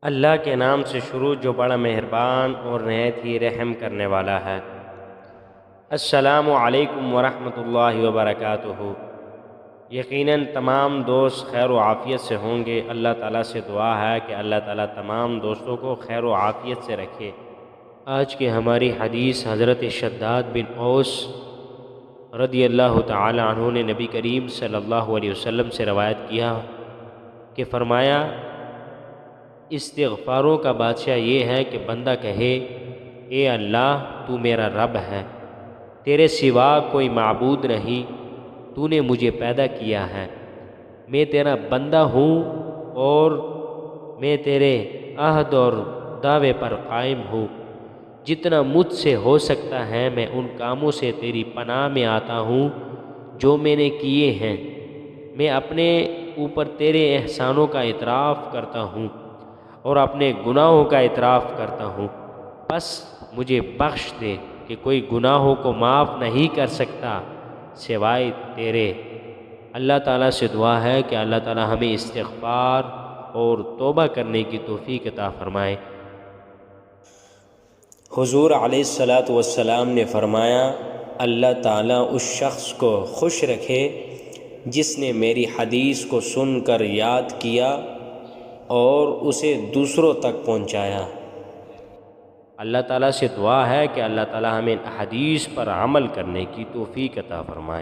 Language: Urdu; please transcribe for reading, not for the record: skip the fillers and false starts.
اللہ کے نام سے شروع جو بڑا مہربان اور نہایت ہی رحم کرنے والا ہے۔ السلام علیکم ورحمۃ اللہ وبرکاتہ۔ یقیناً تمام دوست خیر و عافیت سے ہوں گے۔ اللہ تعالیٰ سے دعا ہے کہ اللہ تعالیٰ تمام دوستوں کو خیر و عافیت سے رکھے۔ آج کی ہماری حدیث حضرت شداد بن اوس رضی اللہ تعالی عنہ نے نبی کریم صلی اللہ علیہ وسلم سے روایت کیا کہ فرمایا، استغفاروں کا بادشاہ یہ ہے کہ بندہ کہے، اے اللہ تو میرا رب ہے، تیرے سوا کوئی معبود نہیں، تو نے مجھے پیدا کیا ہے، میں تیرا بندہ ہوں اور میں تیرے عہد اور دعوے پر قائم ہوں، جتنا مجھ سے ہو سکتا ہے میں ان کاموں سے تیری پناہ میں آتا ہوں جو میں نے کیے ہیں، میں اپنے اوپر تیرے احسانوں کا اعتراف کرتا ہوں اور اپنے گناہوں کا اعتراف کرتا ہوں، بس مجھے بخش دے کہ کوئی گناہوں کو معاف نہیں کر سکتا سوائے تیرے۔ اللہ تعالیٰ سے دعا ہے کہ اللہ تعالیٰ ہمیں استغفار اور توبہ کرنے کی توفیق عطا فرمائے۔ حضور علیہ السلام نے فرمایا، اللہ تعالیٰ اس شخص کو خوش رکھے جس نے میری حدیث کو سن کر یاد کیا اور اسے دوسروں تک پہنچایا۔ اللہ تعالیٰ سے دعا ہے کہ اللہ تعالیٰ ہمیں حدیث پر عمل کرنے کی توفیق عطا فرمائے۔